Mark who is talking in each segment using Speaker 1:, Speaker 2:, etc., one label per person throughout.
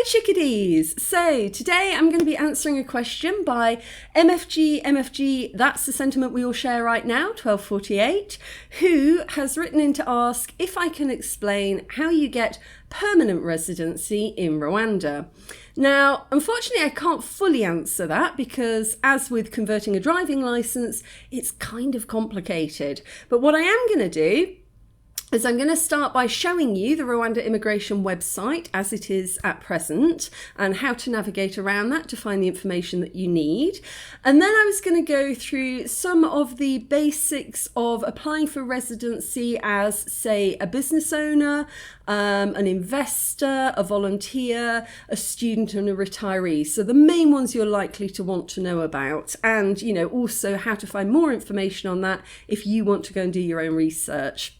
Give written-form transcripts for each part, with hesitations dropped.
Speaker 1: chickadees! So today I'm going to be answering a question by MFG, that's the sentiment we all share right now, 1248, who has written in to ask if I can explain how you get permanent residency in Rwanda. Now, unfortunately, I can't fully answer that because, as with converting a driving license, it's kind of complicated. But what I am going to do is I'm going to start by showing you the Rwanda immigration website as it is at present and how to navigate around that to find the information that you need. And then I was going to go through some of the basics of applying for residency as, say, a business owner, an investor, a volunteer, a student and a retiree. So the main ones you're likely to want to know about, and also how to find more information on that if you want to go and do your own research.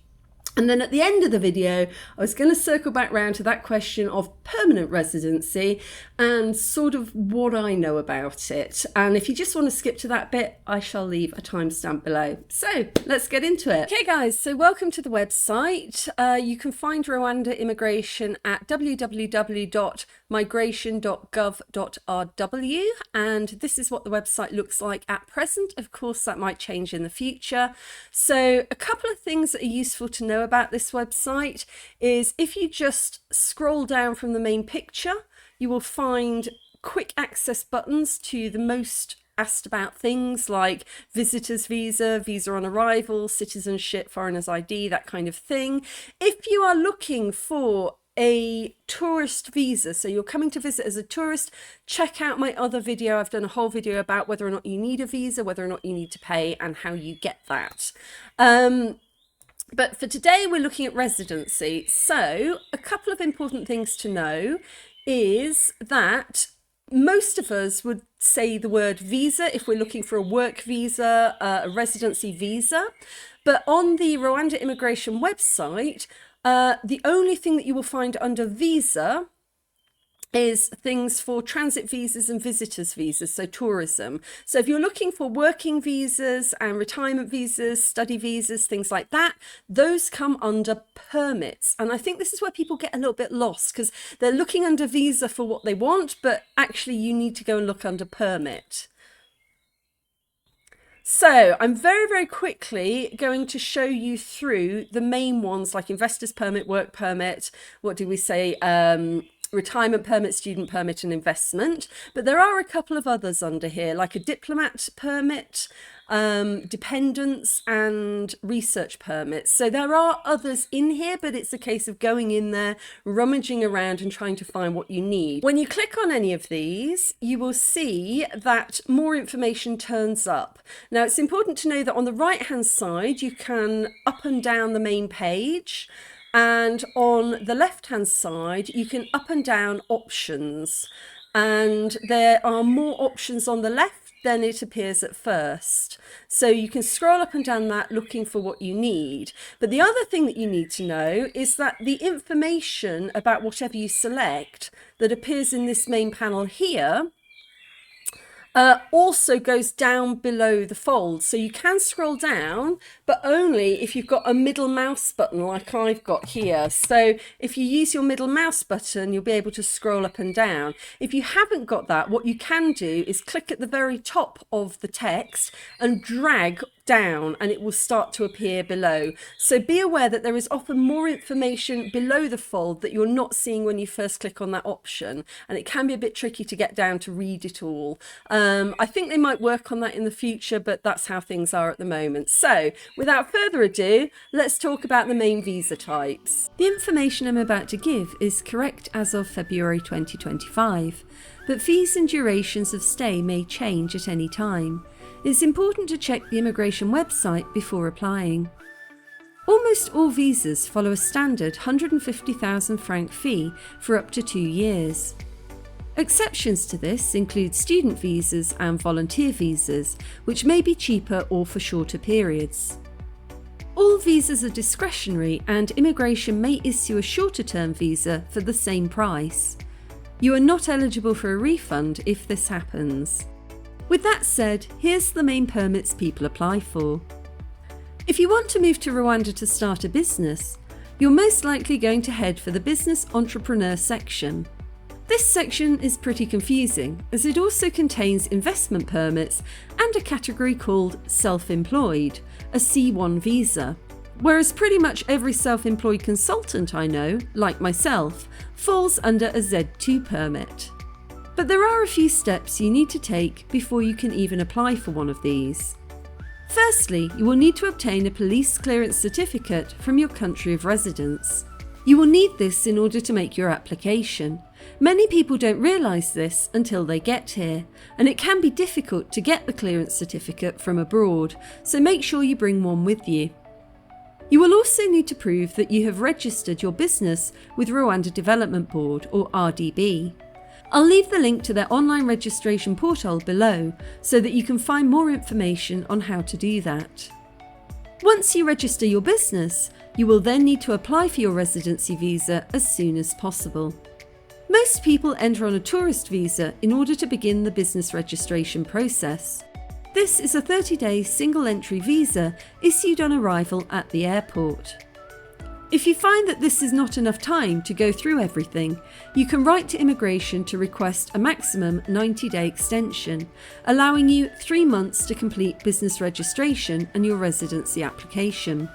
Speaker 1: And then at the end of the video, I was going to circle back round to that question of permanent residency and sort of what I know about it. And if you just want to skip to that bit, I shall leave a timestamp below. So let's get into it. Okay guys, so welcome to the website. You can find Rwanda immigration at www.migration.gov.rw, and this is what the website looks like at present. Of course, that might change in the future. So a couple of things that are useful to know about this website is if you just scroll down from the main picture, you will find quick access buttons to the most asked about things like visitor's visa, visa on arrival, citizenship, foreigner's ID, that kind of thing. If you are looking for a tourist visa, so you're coming to visit as a tourist, check out my other video. I've done a whole video about whether or not you need a visa, whether or not you need to pay, and how you get that. But for today, we're looking at residency. So a couple of important things to know is that most of us would say the word visa if we're looking for a work visa, a residency visa. But on the Rwanda immigration website, the only thing that you will find under visa is things for transit visas and visitors visas, so tourism. So if you're looking for working visas and retirement visas, study visas, things like that, those come under permits. And I think this is where people get a little bit lost because they're looking under visa for what they want, but actually you need to go and look under permit. So I'm very, very quickly going to show you through the main ones like investor's permit, work permit, what do we say, retirement permit, student permit and investment. But there are a couple of others under here, like a diplomat permit, dependents and research permits. So there are others in here, but it's a case of going in there, rummaging around and trying to find what you need. When you click on any of these, you will see that more information turns up. Now it's important to know that on the right hand side, you can up and down the main page. And on the left hand side, you can up and down options. And there are more options on the left than it appears at first. So you can scroll up and down that looking for what you need. But the other thing that you need to know is that the information about whatever you select that appears in this main panel here also goes down below the fold. So you can scroll down, but only if you've got a middle mouse button like I've got here. So if you use your middle mouse button, you'll be able to scroll up and down. If you haven't got that, what you can do is click at the very top of the text and drag down and it will start to appear below. So be aware that there is often more information below the fold that you're not seeing when you first click on that option, and it can be a bit tricky to get down to read it all. I think they might work on that in the future, but that's how things are at the moment. So without further ado, let's talk about the main visa types. The information I'm about to give is correct as of February 2025, but fees and durations of stay may change at any time. It's important to check the immigration website before applying. Almost all visas follow a standard 150,000 franc fee for up to 2 years. Exceptions to this include student visas and volunteer visas, which may be cheaper or for shorter periods. All visas are discretionary and immigration may issue a shorter term visa for the same price. You are not eligible for a refund if this happens. With that said, here's the main permits people apply for. If you want to move to Rwanda to start a business, you're most likely going to head for the Business Entrepreneur section. This section is pretty confusing as it also contains investment permits and a category called self-employed, a C1 visa. Whereas pretty much every self-employed consultant I know, like myself, falls under a Z2 permit. But there are a few steps you need to take before you can even apply for one of these. Firstly, you will need to obtain a police clearance certificate from your country of residence. You will need this in order to make your application. Many people don't realise this until they get here, and it can be difficult to get the clearance certificate from abroad, so make sure you bring one with you. You will also need to prove that you have registered your business with Rwanda Development Board, or RDB. I'll leave the link to their online registration portal below so that you can find more information on how to do that. Once you register your business, you will then need to apply for your residency visa as soon as possible. Most people enter on a tourist visa in order to begin the business registration process. This is a 30-day single-entry visa issued on arrival at the airport. If you find that this is not enough time to go through everything, you can write to immigration to request a maximum 90-day extension, allowing you 3 months to complete business registration and your residency application.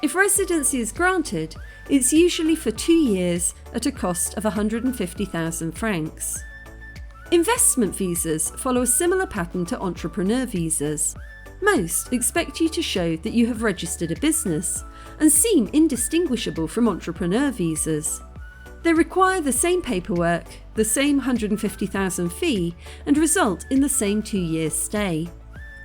Speaker 1: If residency is granted, it's usually for 2 years at a cost of 150,000 francs. Investment visas follow a similar pattern to entrepreneur visas. Most expect you to show that you have registered a business and seem indistinguishable from entrepreneur visas. They require the same paperwork, the same 150,000 fee, and result in the same 2-year stay.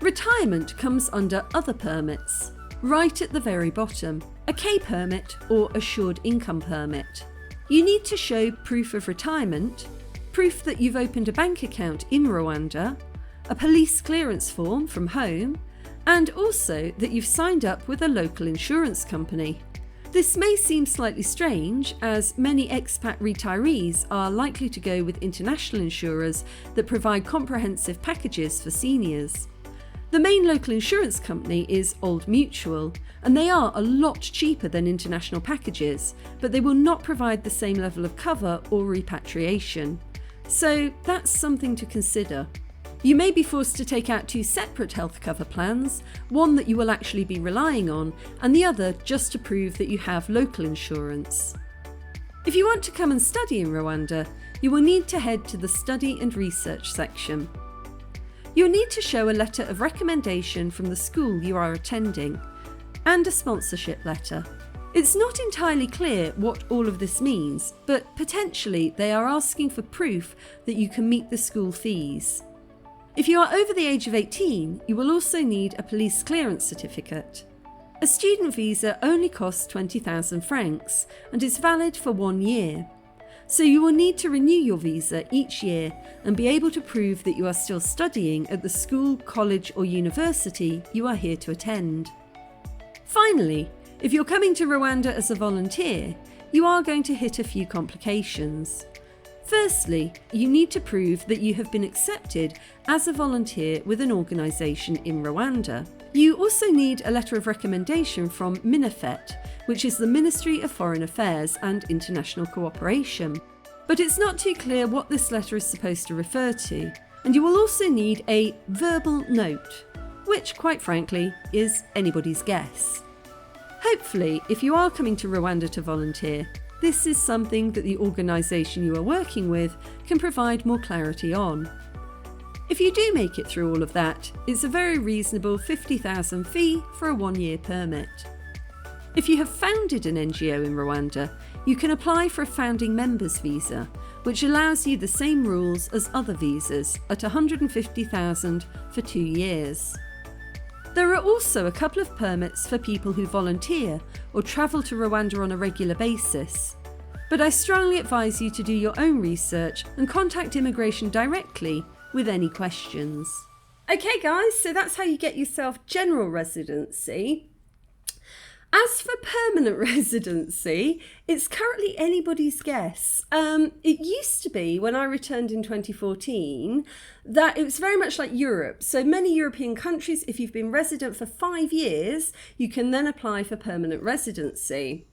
Speaker 1: Retirement comes under other permits. Right at the very bottom, a K permit or assured income permit. You need to show proof of retirement, proof that you've opened a bank account in Rwanda, a police clearance form from home, and also that you've signed up with a local insurance company. This may seem slightly strange, as many expat retirees are likely to go with international insurers that provide comprehensive packages for seniors. The main local insurance company is Old Mutual, and they are a lot cheaper than international packages, but they will not provide the same level of cover or repatriation. So that's something to consider. You may be forced to take out 2 separate health cover plans, one that you will actually be relying on, and the other just to prove that you have local insurance. If you want to come and study in Rwanda, you will need to head to the Study and Research section. You'll need to show a letter of recommendation from the school you are attending, and a sponsorship letter. It's not entirely clear what all of this means, but potentially they are asking for proof that you can meet the school fees. If you are over the age of 18, you will also need a police clearance certificate. A student visa only costs 20,000 francs and is valid for 1 year. So you will need to renew your visa each year and be able to prove that you are still studying at the school, college or university you are here to attend. Finally, if you're coming to Rwanda as a volunteer, you are going to hit a few complications. Firstly, you need to prove that you have been accepted as a volunteer with an organisation in Rwanda. You also need a letter of recommendation from MINAFET, which is the Ministry of Foreign Affairs and International Cooperation. But it's not too clear what this letter is supposed to refer to, and you will also need a verbal note, which, quite frankly, is anybody's guess. Hopefully, if you are coming to Rwanda to volunteer, this is something that the organisation you are working with can provide more clarity on. If you do make it through all of that, it's a very reasonable 50,000 fee for a 1-year permit. If you have founded an NGO in Rwanda, you can apply for a founding members visa, which allows you the same rules as other visas at 150,000 for 2 years. There are also a couple of permits for people who volunteer or travel to Rwanda on a regular basis. But I strongly advise you to do your own research and contact immigration directly with any questions. Okay guys, so that's how you get yourself general residency. As for permanent residency, it's currently anybody's guess. It used to be, when I returned in 2014, that it was very much like Europe. So many European countries, if you've been resident for 5 years, you can then apply for permanent residency.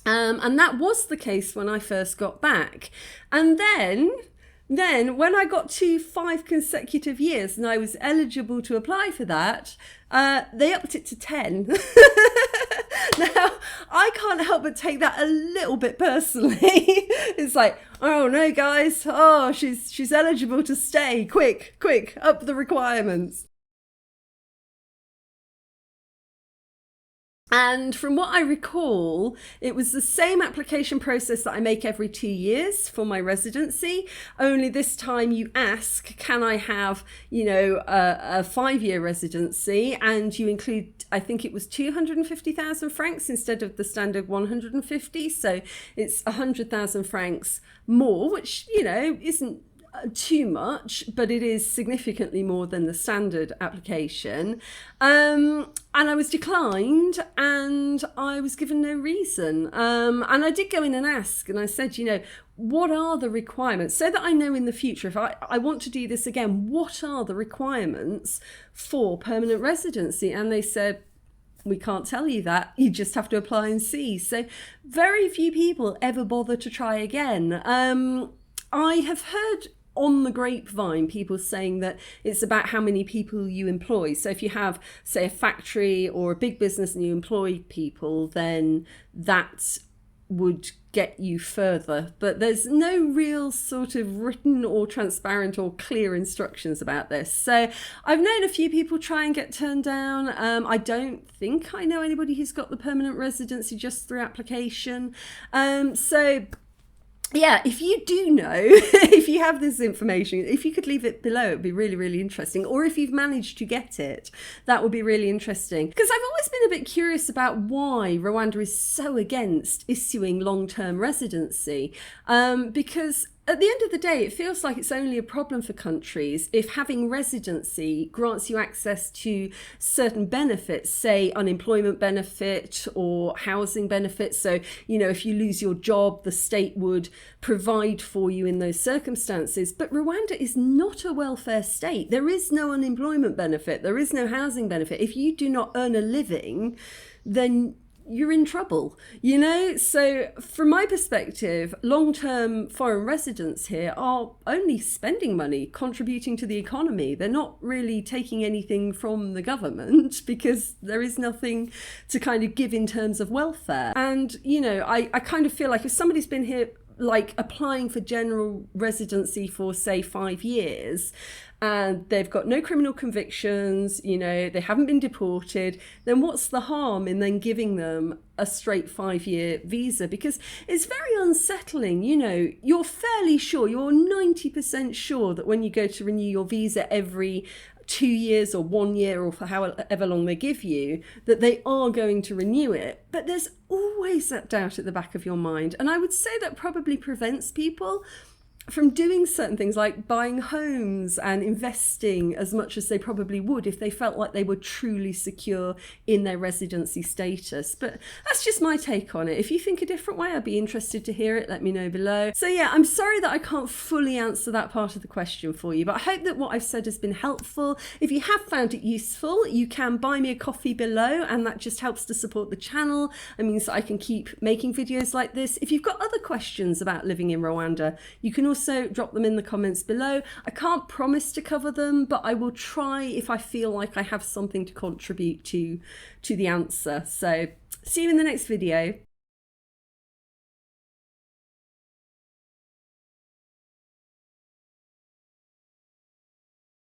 Speaker 1: And that was the case when I first got back. And then when I got to 5 consecutive years and I was eligible to apply for that, they upped it to 10. Now, I can't help but take that a little bit personally. It's like, oh no, guys, oh, she's eligible to stay. Quick, up the requirements. And from what I recall, it was the same application process that I make every 2 years for my residency, only this time you ask, can I have, a 5-year residency? And you include, I think it was 250,000 francs instead of the standard 150. So it's 100,000 francs more, which, isn't too much, but it is significantly more than the standard application. And I was declined and I was given no reason. And I did go in and ask, and I said, what are the requirements, so that I know in the future, if I want to do this again, what are the requirements for permanent residency? And they said, we can't tell you that, you just have to apply and see. So very few people ever bother to try again. I have heard on the grapevine people saying that it's about how many people you employ. So if you have, say, a factory or a big business and you employ people, then that would get you further. But there's no real sort of written or transparent or clear instructions about this. So I've known a few people try and get turned down. I don't think I know anybody who's got the permanent residency just through application. So yeah, if you do know, if you have this information, if you could leave it below, it'd be really, really interesting. Or if you've managed to get it, that would be really interesting. Because I've always been a bit curious about why Rwanda is so against issuing long-term residency. Because at the end of the day, it feels like it's only a problem for countries if having residency grants you access to certain benefits, say unemployment benefit or housing benefits. So, if you lose your job, the state would provide for you in those circumstances. But Rwanda is not a welfare state. There is no unemployment benefit. There is no housing benefit. If you do not earn a living, then you're in trouble, So from my perspective, long-term foreign residents here are only spending money, contributing to the economy. They're not really taking anything from the government because there is nothing to kind of give in terms of welfare. And, I kind of feel like if somebody's been here like applying for general residency for, say, 5 years, and they've got no criminal convictions, they haven't been deported, then what's the harm in then giving them a straight 5-year visa? Because it's very unsettling. You're fairly sure, you're 90% sure that when you go to renew your visa every 2 years or 1 year or for however long they give you, that they are going to renew it. But there's always that doubt at the back of your mind. And I would say that probably prevents people from doing certain things like buying homes and investing as much as they probably would if they felt like they were truly secure in their residency status. But that's just my take on it. If you think a different way, I'd be interested to hear it. Let me know below. So yeah, I'm sorry that I can't fully answer that part of the question for you, but I hope that what I've said has been helpful. If you have found it useful, you can buy me a coffee below, and that just helps to support the channel. It means that I can keep making videos like this. If you've got other questions about living in Rwanda, you can also drop them in the comments below. I can't promise to cover them, but I will try if I feel like I have something to contribute to the answer. So see you in the next video.